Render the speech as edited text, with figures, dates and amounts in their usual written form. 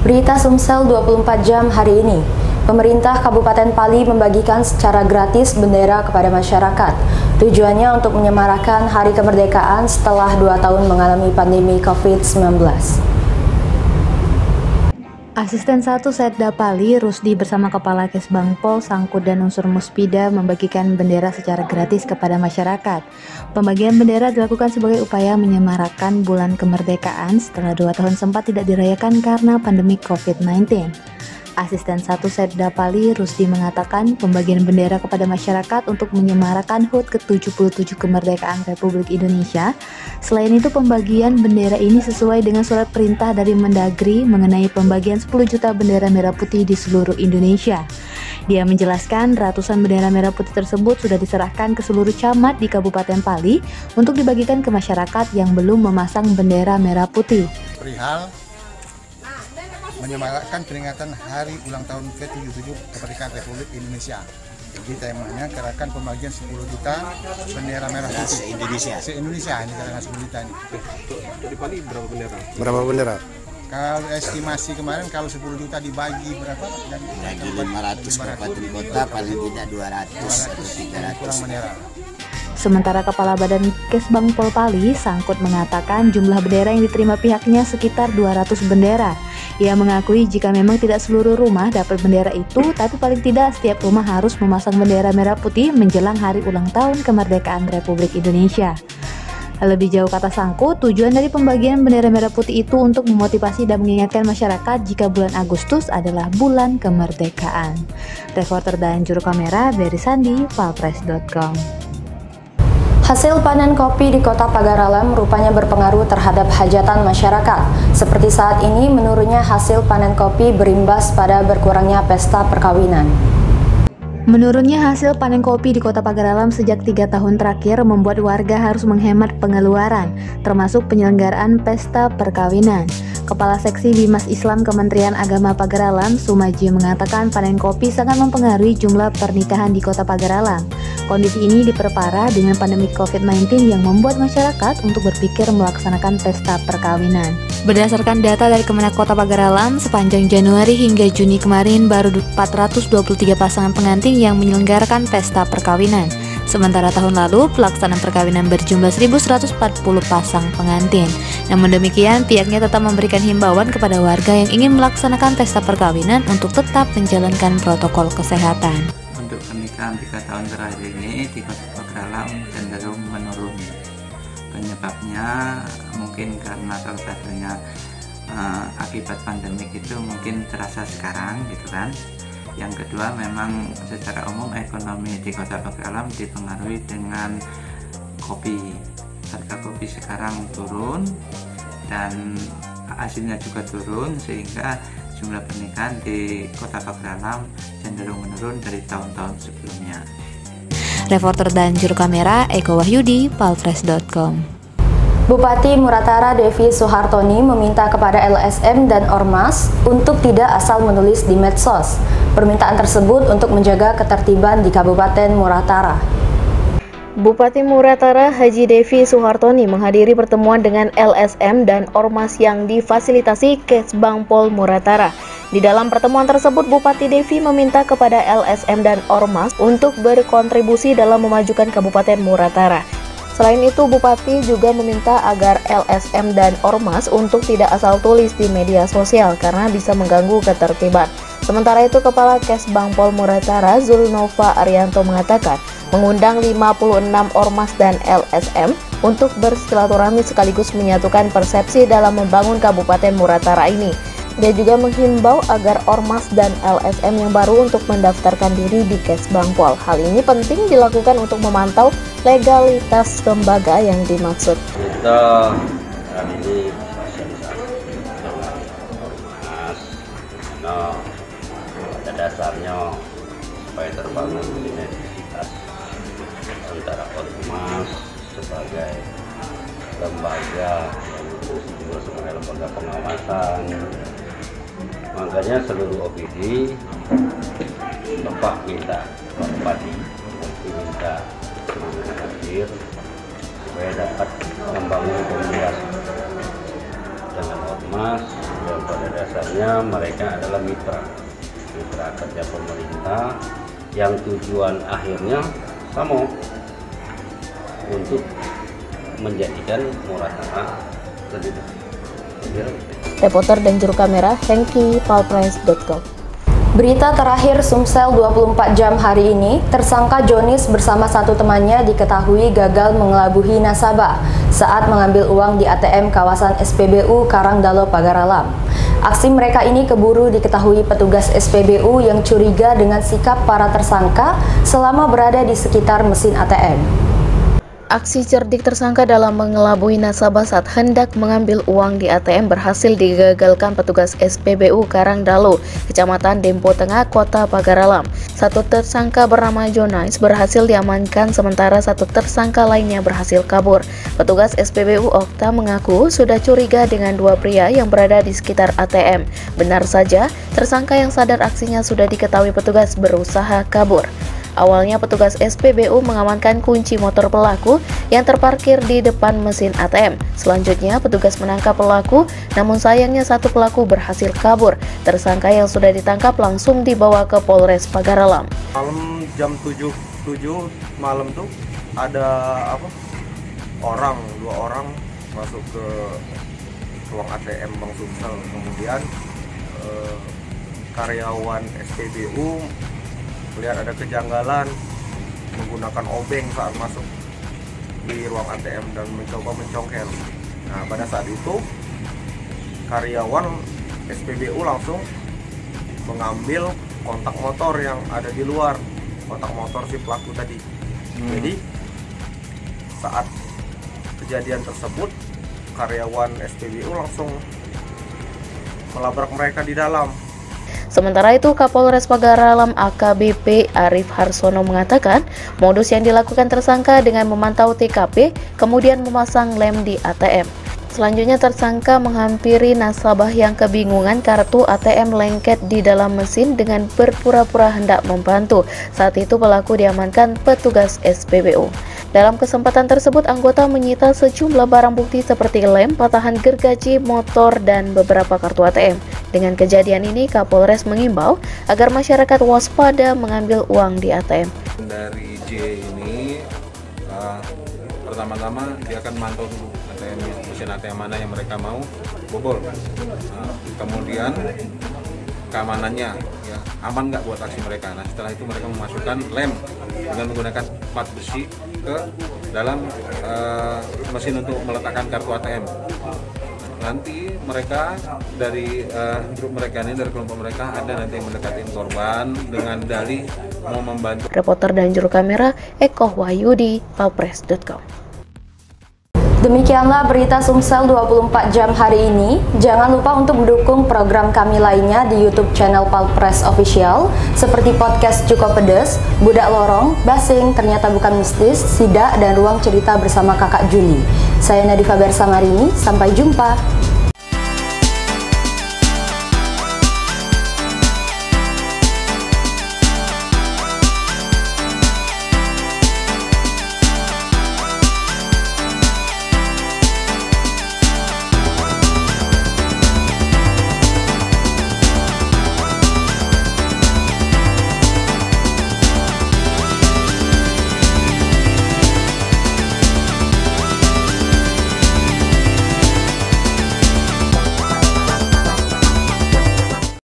Berita Sumsel 24 jam hari ini. Pemerintah Kabupaten Pali membagikan secara gratis bendera kepada masyarakat. Tujuannya untuk menyemarakan Hari Kemerdekaan setelah 2 tahun mengalami pandemi COVID-19. Asisten 1 Setda Pali, Rusdi bersama Kepala Kesbangpol, Sangkut dan unsur Muspida membagikan bendera secara gratis kepada masyarakat. Pembagian bendera dilakukan sebagai upaya menyemarakan bulan kemerdekaan setelah 2 tahun sempat tidak dirayakan karena pandemi COVID-19. Asisten 1 Setda Pali, Rusdi mengatakan pembagian bendera kepada masyarakat untuk menyemarakan HUT ke-77 kemerdekaan Republik Indonesia. Selain itu, pembagian bendera ini sesuai dengan surat perintah dari Mendagri mengenai pembagian 10 juta bendera merah putih di seluruh Indonesia. Dia menjelaskan ratusan bendera merah putih tersebut sudah diserahkan ke seluruh camat di Kabupaten Pali untuk dibagikan ke masyarakat yang belum memasang bendera merah putih. Perihal menyemarakan peringatan Hari Ulang Tahun ke-77 Kemerdekaan Republik Indonesia. Jadi temanya gerakan pembagian 10 juta bendera merah putih se-Indonesia. Ini gerakan 10 juta ini. Di Pali berapa bendera? Berapa bendera? Kalau estimasi kemarin kalau 10 juta dibagi berapa? Bagi 500 kabupaten kota paling tidak 200 atau 300 kurang bendera. Sementara Kepala Badan Kesbangpol Pali, Sangkut mengatakan jumlah bendera yang diterima pihaknya sekitar 200 bendera. Ia mengakui jika memang tidak seluruh rumah dapat bendera itu, tapi paling tidak setiap rumah harus memasang bendera merah putih menjelang Hari Ulang Tahun Kemerdekaan Republik Indonesia. Lebih jauh kata Sangkut, tujuan dari pembagian bendera merah putih itu untuk memotivasi dan mengingatkan masyarakat jika bulan Agustus adalah bulan kemerdekaan. Reporter dan juru kamera Berry Sandi, palpres.com. Hasil panen kopi di Kota Pagar Alam rupanya berpengaruh terhadap hajatan masyarakat. Seperti saat ini, menurunnya hasil panen kopi berimbas pada berkurangnya pesta perkawinan. Menurunnya hasil panen kopi di Kota Pagar Alam sejak 3 tahun terakhir membuat warga harus menghemat pengeluaran, termasuk penyelenggaraan pesta perkawinan. Kepala Seksi Bimas Islam Kementerian Agama Pagar Alam, Sumaji, mengatakan panen kopi sangat mempengaruhi jumlah pernikahan di Kota Pagar Alam. Kondisi ini diperparah dengan pandemi COVID-19 yang membuat masyarakat untuk berpikir melaksanakan pesta perkawinan. Berdasarkan data dari Kemenak Kota Pagar Alam, sepanjang Januari hingga Juni kemarin baru 423 pasangan pengantin yang menyelenggarakan pesta perkawinan. Sementara tahun lalu, pelaksanaan perkawinan berjumlah 1.140 pasang pengantin. Namun demikian, pihaknya tetap memberikan himbauan kepada warga yang ingin melaksanakan pesta perkawinan untuk tetap menjalankan protokol kesehatan. Untuk pernikahan 3 tahun terakhir ini di Kota Pagar Alam cenderung menurun. Penyebabnya mungkin karena salah satunya akibat pandemik itu mungkin terasa sekarang gitu kan. Yang kedua, memang secara umum ekonomi di Kota Pagar Alam dipengaruhi dengan kopi. Harga kopi sekarang turun dan hasilnya juga turun, sehingga jumlah pernikahan di Kota Pagar Alam cenderung menurun dari tahun-tahun sebelumnya. Reporter dan juru kamera Eko Wahyudi, palpres.com. Bupati Muratara Devi Suhartoni meminta kepada LSM dan Ormas untuk tidak asal menulis di medsos. Permintaan tersebut untuk menjaga ketertiban di Kabupaten Muratara. Bupati Muratara Haji Devi Suhartoni menghadiri pertemuan dengan LSM dan Ormas yang difasilitasi Kesbangpol Muratara. Di dalam pertemuan tersebut, Bupati Devi meminta kepada LSM dan Ormas untuk berkontribusi dalam memajukan Kabupaten Muratara. Selain itu, Bupati juga meminta agar LSM dan Ormas untuk tidak asal tulis di media sosial karena bisa mengganggu ketertiban. Sementara itu, Kepala Kesbangpol Muratara Zulnova Arianto mengatakan mengundang 56 Ormas dan LSM untuk bersilaturahmi sekaligus menyatukan persepsi dalam membangun Kabupaten Muratara ini. Dia juga menghimbau agar Ormas dan LSM yang baru untuk mendaftarkan diri di Kesbangpol. Hal ini penting dilakukan untuk memantau legalitas lembaga yang dimaksud. Kita hari ini sosialisasi Ormas, nah pada dasarnya supaya terbangun sinergitas antara Ormas sebagai lembaga yang juga sebagai lembaga pengawasan. Makanya seluruh OPD Bapak minta Pak Bupati minta hadir supaya dapat membangun komunikasi dengan Ormas dan pada dasarnya sebenarnya mereka adalah mitra kerja pemerintah yang tujuan akhirnya sama, untuk menjadikan Muratara lebih baik. Reporter dan juru kamera Hengki, palpress.com. Berita terakhir Sumsel 24 jam hari ini, tersangka Jonis bersama satu temannya diketahui gagal mengelabuhi nasabah saat mengambil uang di ATM kawasan SPBU Karangdalo Pagaralam. Aksi mereka ini keburu diketahui petugas SPBU yang curiga dengan sikap para tersangka selama berada di sekitar mesin ATM. Aksi cerdik tersangka dalam mengelabui nasabah saat hendak mengambil uang di ATM berhasil digagalkan petugas SPBU Karangdalo, Kecamatan Dempo Tengah, Kota Pagaralam. Satu tersangka bernama Jonis berhasil diamankan, sementara satu tersangka lainnya berhasil kabur. Petugas SPBU Okta mengaku sudah curiga dengan dua pria yang berada di sekitar ATM. Benar saja, tersangka yang sadar aksinya sudah diketahui petugas berusaha kabur. Awalnya petugas SPBU mengamankan kunci motor pelaku yang terparkir di depan mesin ATM. Selanjutnya petugas menangkap pelaku, namun sayangnya satu pelaku berhasil kabur. Tersangka yang sudah ditangkap langsung dibawa ke Polres Pagaralam. Malam jam 7 malam tuh ada dua orang masuk ke ruang ATM Bank Sumsel. Kemudian karyawan SPBU melihat ada kejanggalan menggunakan obeng saat masuk di ruang ATM dan mencoba mencongkel. Nah, pada saat itu karyawan SPBU langsung mengambil kontak motor yang ada di luar, kontak motor si pelaku tadi. Jadi saat kejadian tersebut karyawan SPBU langsung melabrak mereka di dalam. Sementara itu, Kapolres Pagaralam AKBP Arif Harsono mengatakan modus yang dilakukan tersangka dengan memantau TKP kemudian memasang lem di ATM. Selanjutnya tersangka menghampiri nasabah yang kebingungan kartu ATM lengket di dalam mesin dengan berpura-pura hendak membantu. Saat itu pelaku diamankan petugas SPBU. Dalam kesempatan tersebut, anggota menyita sejumlah barang bukti seperti lem, patahan gergaji motor, dan beberapa kartu ATM. Dengan kejadian ini, Kapolres mengimbau agar masyarakat waspada mengambil uang di ATM. Dari J ini, pertama-tama dia akan mantau dulu mesin ATM mana yang mereka mau bobol. Kemudian keamanannya, ya, aman nggak buat aksi mereka. Nah, setelah itu mereka memasukkan lem dengan menggunakan plat besi ke dalam mesin untuk meletakkan kartu ATM. Nanti mereka dari grup mereka ini, dari kelompok mereka, ada nanti yang mendekatin korban dengan dalih mau membantu. Reporter dan juru kamera Eko Wahyudi, palpress.com. Demikianlah berita Sumsel 24 jam hari ini. Jangan lupa untuk mendukung program kami lainnya di YouTube channel Palpress Official seperti podcast Cukup Pedes, Budak Lorong, Basing, Ternyata Bukan Mistis, Sidak, dan Ruang Cerita bersama Kakak Juli. Saya Nadifa Bersamarini, sampai jumpa.